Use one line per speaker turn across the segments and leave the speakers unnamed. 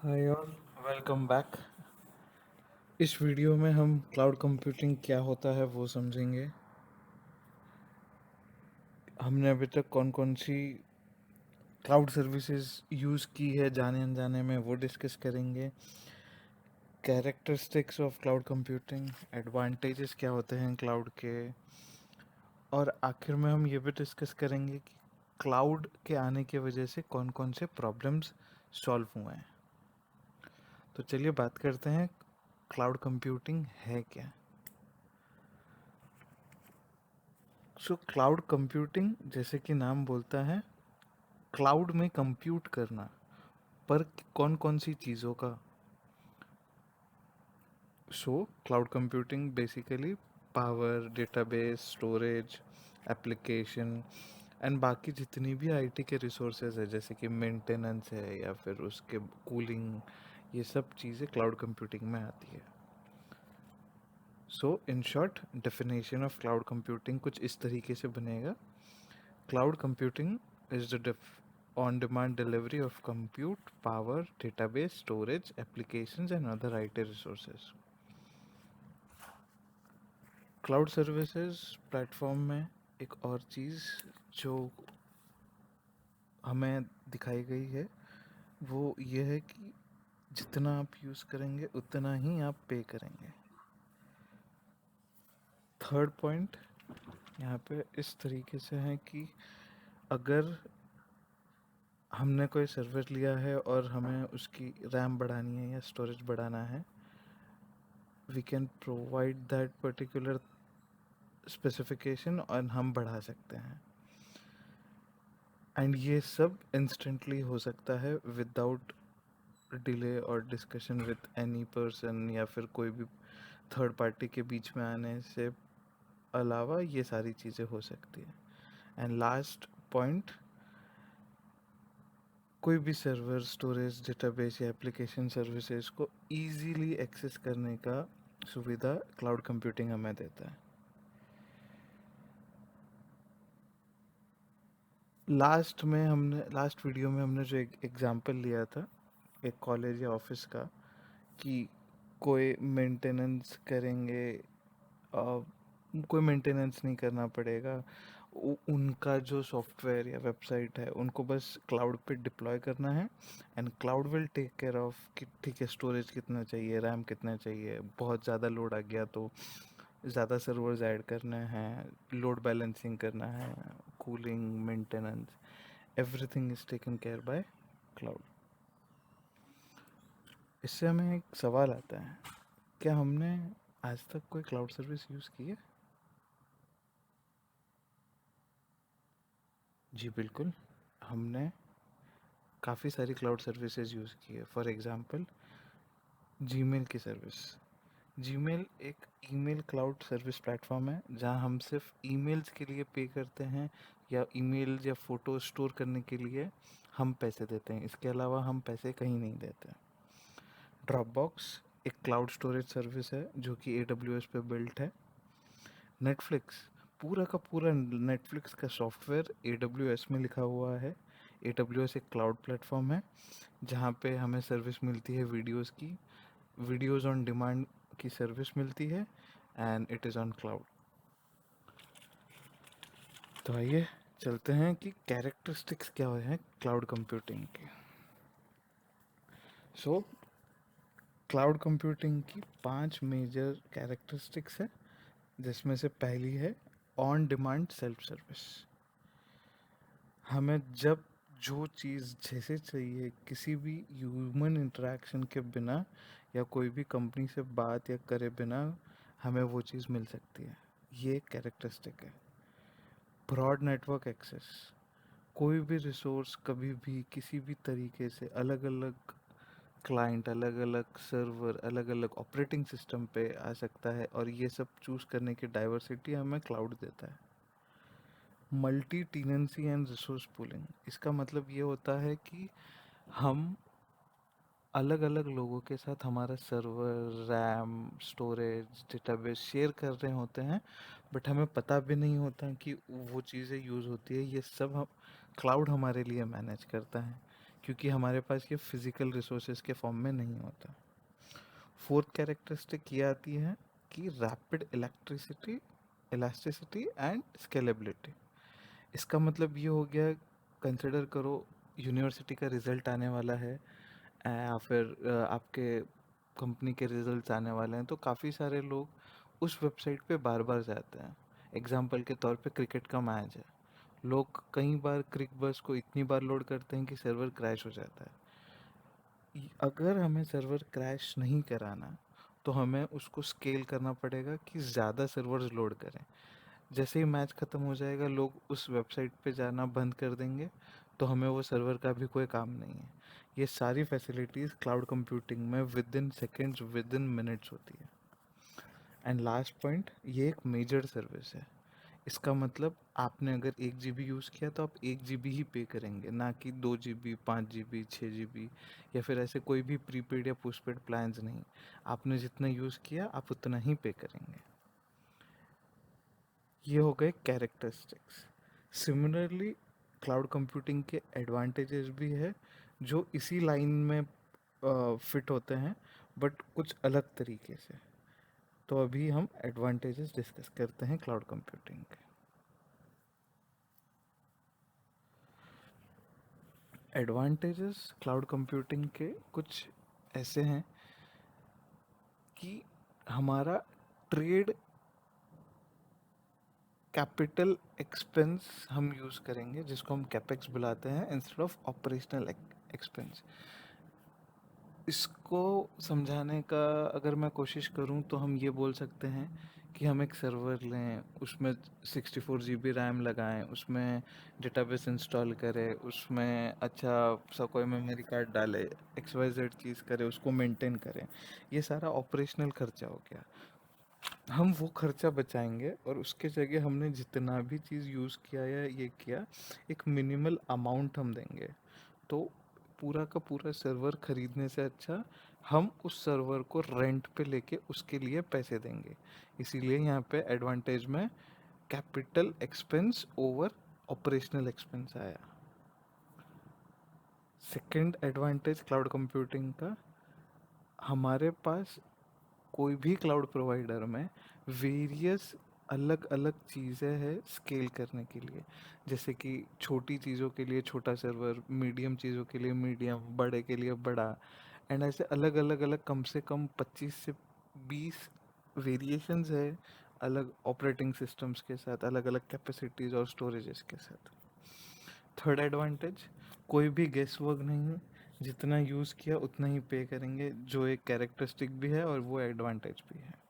हाय और welcome back. इस video में हम क्लाउड कंप्यूटिंग क्या होता है वो समझेंगे। हमने अभी तक कौन कौन सी क्लाउड सर्विसेज यूज़ की है जाने अनजाने में वो डिस्कस करेंगे। Characteristics of cloud computing, advantages क्या होते हैं क्लाउड के, और आखिर में हम ये भी डिस्कस करेंगे कि क्लाउड के आने की वजह से कौन कौन से प्रॉब्लम्स सॉल्व हुए हैं। तो चलिए बात करते हैं क्लाउड कंप्यूटिंग है क्या। क्लाउड कंप्यूटिंग जैसे कि नाम बोलता है, क्लाउड में कंप्यूट करना, पर कौन कौन सी चीज़ों का। Cloud computing basically power, database, storage, application and बाकी जितनी भी आईटी के रिसोर्सेज है जैसे कि मेंटेनेंस है या फिर उसके कूलिंग, ये सब चीज़ें क्लाउड कंप्यूटिंग में आती है। In short definition of cloud computing कुछ इस तरीके से बनेगा। Cloud computing is the on-demand delivery of compute, power, database, storage, applications, and other IT resources. Cloud services platform में एक और चीज़ जो हमें दिखाई गई है वो ये है कि जितना आप यूज़ करेंगे उतना ही आप पे करेंगे। थर्ड पॉइंट यहाँ पे इस तरीके से है कि अगर हमने कोई सर्वर लिया है और हमें उसकी रैम बढ़ानी है या स्टोरेज बढ़ाना है, we can provide that particular specification और हम बढ़ा सकते हैं। एंड ये सब इंस्टेंटली हो सकता है विदाउट डिले और डिस्कशन विद एनी पर्सन या फिर कोई भी थर्ड पार्टी के बीच में आने से अलावा ये सारी चीज़ें हो सकती है। एंड लास्ट पॉइंट, कोई भी सर्वर, स्टोरेज, डेटाबेस या एप्लीकेशन सर्विसेज को इजीली एक्सेस करने का सुविधा क्लाउड कंप्यूटिंग हमें देता है। लास्ट वीडियो में हमने जो एक एग्जांपल लिया था एक कॉलेज या ऑफिस का, कि कोई मेंटेनेंस करेंगे, कोई मेंटेनेंस नहीं करना पड़ेगा, उनका जो सॉफ्टवेयर या वेबसाइट है उनको बस क्लाउड पे डिप्लॉय करना है and cloud will take care of कि ठीक है स्टोरेज कितना चाहिए, रैम कितना चाहिए, बहुत ज़्यादा लोड आ गया तो ज़्यादा सर्वर्स ऐड करने हैं, लोड बैलेंसिंग करना है, cooling, maintenance, everything is taken care by cloud. इससे हमें एक सवाल आता है, क्या हमने आज तक कोई क्लाउड सर्विस यूज़ की है? जी बिल्कुल, हमने काफ़ी सारी क्लाउड सर्विसेज यूज़ की है। फॉर एग्ज़ाम्पल जीमेल की सर्विस। जीमेल एक ईमेल क्लाउड सर्विस प्लेटफॉर्म है जहां हम सिर्फ ईमेल्स के लिए पे करते हैं या ईमेल या फ़ोटो स्टोर करने के लिए हम पैसे देते हैं, इसके अलावा हम पैसे कहीं नहीं देते। ड्रॉपबॉक्स एक क्लाउड स्टोरेज सर्विस है जो कि AWS पे बिल्ट है। नेटफ्लिक्स, पूरा का पूरा नेटफ्लिक्स का सॉफ्टवेयर AWS में लिखा हुआ है। AWS एक क्लाउड प्लेटफॉर्म है जहाँ पे हमें सर्विस मिलती है वीडियोस की, वीडियोस ऑन डिमांड की सर्विस मिलती है and it is on cloud. तो आइए चलते हैं कि कैरेक्टरिस्टिक्स क्या हैं क्लाउड कंप्यूटिंग के। सो क्लाउड कंप्यूटिंग की 5 मेजर कैरेक्टरिस्टिक्स है जिसमें से पहली है ऑन डिमांड सेल्फ सर्विस। हमें जब जो चीज़ जैसे चाहिए किसी भी ह्यूमन इंटरेक्शन के बिना या कोई भी कंपनी से बात या करे बिना हमें वो चीज़ मिल सकती है, ये कैरेक्टरिस्टिक है। ब्रॉड नेटवर्क एक्सेस, कोई भी रिसोर्स कभी भी किसी भी तरीके से अलग अलग क्लाइंट, अलग अलग सर्वर, अलग अलग ऑपरेटिंग सिस्टम पे आ सकता है और ये सब चूज़ करने की डाइवर्सिटी हमें क्लाउड देता है। Multi tenancy and resource pooling, इसका मतलब ये होता है कि हम अलग अलग लोगों के साथ हमारा server, RAM, storage, database share कर रहे होते हैं बट हमें पता भी नहीं होता कि वो चीज़ें यूज़ होती है। ये सब हम क्लाउड हमारे लिए मैनेज करता है क्योंकि हमारे पास ये फिजिकल रिसोर्सेज के फॉर्म में नहीं होता। फोर्थ कैरेक्टरिस्टिक ये आती है कि rapid electricity elasticity and scalability. इसका मतलब ये हो गया, कंसिडर करो यूनिवर्सिटी का रिजल्ट आने वाला है, या फिर आपके कंपनी के रिजल्ट्स आने वाले हैं, तो काफ़ी सारे लोग उस वेबसाइट पे बार बार जाते हैं। एग्जाम्पल के तौर पे क्रिकेट का मैच है, लोग कई बार क्रिक बस को इतनी बार लोड करते हैं कि सर्वर क्रैश हो जाता है। अगर हमें सर्वर क्रैश नहीं कराना, तो हमें उसको स्केल करना पड़ेगा कि ज़्यादा सर्वर्स लोड करें। जैसे ही मैच ख़त्म हो जाएगा, लोग उस वेबसाइट पे जाना बंद कर देंगे, तो हमें वो सर्वर का भी कोई काम नहीं है। ये सारी फैसिलिटीज़ क्लाउड कंप्यूटिंग में with in seconds, with in minutes होती है। एंड लास्ट पॉइंट, ये एक मेजर सर्विस है। इसका मतलब आपने अगर 1 GB यूज़ किया तो आप 1 GB ही पे करेंगे, ना कि 2 GB, 5 GB, 6 GB, या फिर ऐसे कोई भी प्रीपेड या पोस्टपेड प्लान्स नहीं। आपने जितना यूज़ किया आप उतना ही पे करेंगे। ये हो गए कैरेक्टरिस्टिक्स। सिमिलरली क्लाउड कंप्यूटिंग के एडवांटेजेस भी है, जो इसी लाइन में फिट होते हैं, बट कुछ अलग तरीके से। तो अभी हम एडवांटेजेस डिस्कस करते हैं क्लाउड कंप्यूटिंग के। एडवांटेजेस क्लाउड कंप्यूटिंग के कुछ ऐसे हैं कि हमारा ट्रेड कैपिटल एक्सपेंस हम यूज़ करेंगे, जिसको हम कैपेक्स बुलाते हैं, इंस्टेड ऑफ ऑपरेशनल एक्सपेंस। इसको समझाने का अगर मैं कोशिश करूं तो हम ये बोल सकते हैं कि हम एक सर्वर लें, उसमें 64 GB रैम लगाएं, उसमें डेटाबेस इंस्टॉल करें, उसमें अच्छा सा कोई मेमोरी कार्ड डालें, XYZ चीज़ करें, उसको मेंटेन करें। ये सारा ऑपरेशनल खर्चा हो गया। हम वो खर्चा बचाएंगे और उसके जगह हमने जितना भी चीज़ यूज़ किया या ये किया, एक मिनिमल अमाउंट हम देंगे। तो पूरा का पूरा सर्वर खरीदने से अच्छा हम उस सर्वर को रेंट पे लेके उसके लिए पैसे देंगे। इसीलिए यहाँ पे एडवांटेज में capital expense over operational expense आया। सेकंड एडवांटेज क्लाउड कंप्यूटिंग का, हमारे पास कोई भी क्लाउड प्रोवाइडर में वेरियस अलग अलग चीज़ें हैं स्केल करने के लिए। जैसे कि छोटी चीज़ों के लिए छोटा सर्वर, मीडियम चीज़ों के लिए मीडियम, बड़े के लिए बड़ा। एंड ऐसे अलग अलग अलग कम से कम 25 से 20 वेरिएशंस है, अलग ऑपरेटिंग सिस्टम्स के साथ, अलग अलग कैपेसिटीज़ और स्टोरेजेस के साथ। थर्ड एडवांटेज, कोई भी गेस वर्क नहीं है, जितना यूज़ किया उतना ही पे करेंगे, जो एक कैरेक्टरिस्टिक भी है और वो एडवांटेज भी है।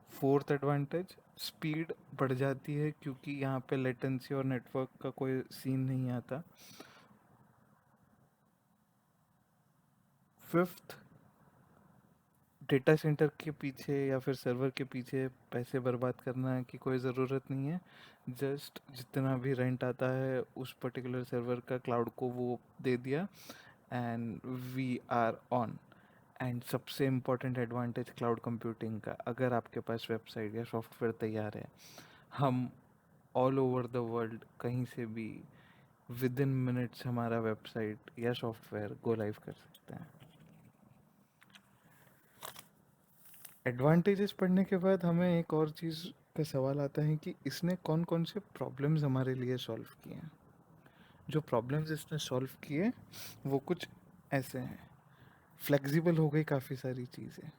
फोर्थ एडवांटेज, स्पीड बढ़ जाती है क्योंकि यहाँ पे लेटेंसी और नेटवर्क का कोई सीन नहीं आता। फिफ्थ, डेटा सेंटर के पीछे या फिर सर्वर के पीछे पैसे बर्बाद करना की कोई ज़रूरत नहीं है। जस्ट जितना भी रेंट आता है उस पर्टिकुलर सर्वर का क्लाउड को वो दे दिया, and we are on. And सबसे इम्पोर्टेंट एडवांटेज क्लाउड कंप्यूटिंग का, अगर आपके पास वेबसाइट या सॉफ्टवेयर तैयार है, हम ऑल ओवर द वर्ल्ड कहीं से भी विद इन मिनट्स हमारा वेबसाइट या सॉफ्टवेयर गो लाइव कर सकते हैं। एडवांटेजेस पढ़ने के बाद हमें एक और चीज़ का सवाल आता है कि इसने कौन कौन से प्रॉब्लम्स हमारे लिए सॉल्व किए हैं। जो प्रॉब्लम्स इसने सॉल्व किए वो कुछ ऐसे हैं। फ्लेक्सिबल हो गई काफ़ी सारी चीज़ें,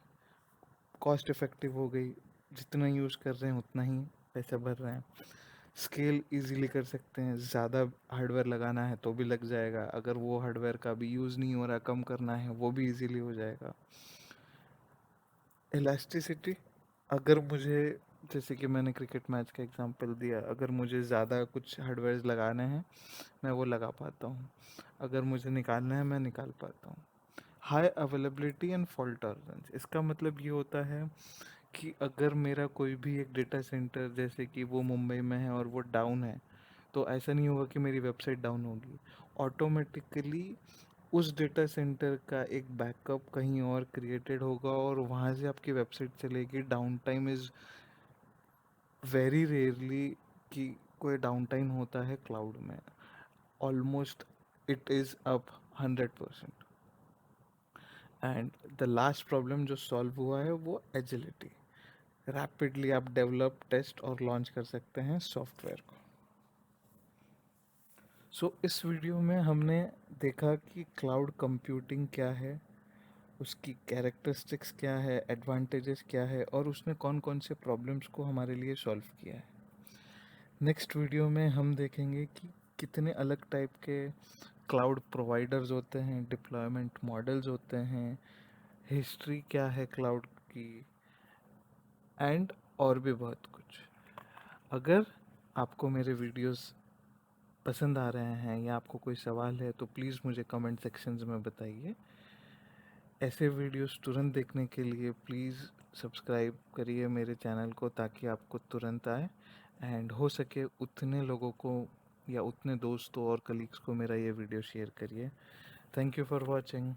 कॉस्ट इफ़ेक्टिव हो गई, जितना यूज़ कर रहे हैं उतना ही पैसा भर रहे हैं। स्केल इजीली कर सकते हैं, ज़्यादा हार्डवेयर लगाना है तो भी लग जाएगा, अगर वो हार्डवेयर का भी यूज़ नहीं हो रहा, कम करना है, वो भी इजीली हो जाएगा। इलास्टिसिटी, अगर मुझे, जैसे कि मैंने क्रिकेट मैच का एग्जांपल दिया, अगर मुझे ज़्यादा कुछ हार्डवेयर लगाने हैं मैं वो लगा पाता हूँ, अगर मुझे निकालना है मैं निकाल पाता हूँ। High availability and fault tolerance, इसका मतलब ये होता है कि अगर मेरा कोई भी एक डेटा सेंटर, जैसे कि वो मुंबई में है और वो डाउन है, तो ऐसा नहीं होगा कि मेरी वेबसाइट डाउन होगी। ऑटोमेटिकली उस डेटा सेंटर का एक बैकअप कहीं और क्रिएटेड होगा और वहाँ से आपकी वेबसाइट चलेगी। Down time is very rarely कि कोई डाउन टाइम होता है क्लाउड में, almost it is up 100%। And the last problem जो सॉल्व हुआ है वो एजिलिटी। रैपिडली आप डेवलप, टेस्ट और लॉन्च कर सकते हैं सॉफ्टवेयर को। इस वीडियो में हमने देखा कि क्लाउड कंप्यूटिंग क्या है, उसकी कैरेक्टरिस्टिक्स क्या है, एडवांटेजेस क्या है, और उसने कौन कौन से प्रॉब्लम्स को हमारे लिए सॉल्व किया है। नेक्स्ट वीडियो में हम देखेंगे कि कितने अलग टाइप के क्लाउड प्रोवाइडर्स होते हैं, डिप्लॉयमेंट मॉडल्स होते हैं, हिस्ट्री क्या है क्लाउड की, एंड और भी बहुत कुछ। अगर आपको मेरे वीडियोस पसंद आ रहे हैं या आपको कोई सवाल है तो प्लीज़ मुझे कमेंट सेक्शंस में बताइए। ऐसे वीडियोस तुरंत देखने के लिए प्लीज़ सब्सक्राइब करिए मेरे चैनल को, ताकि आपको तुरंत आए, एंड हो सके उतने लोगों को या उतने दोस्तों और कलीग्स को मेरा ये वीडियो शेयर करिए। Thank you for watching.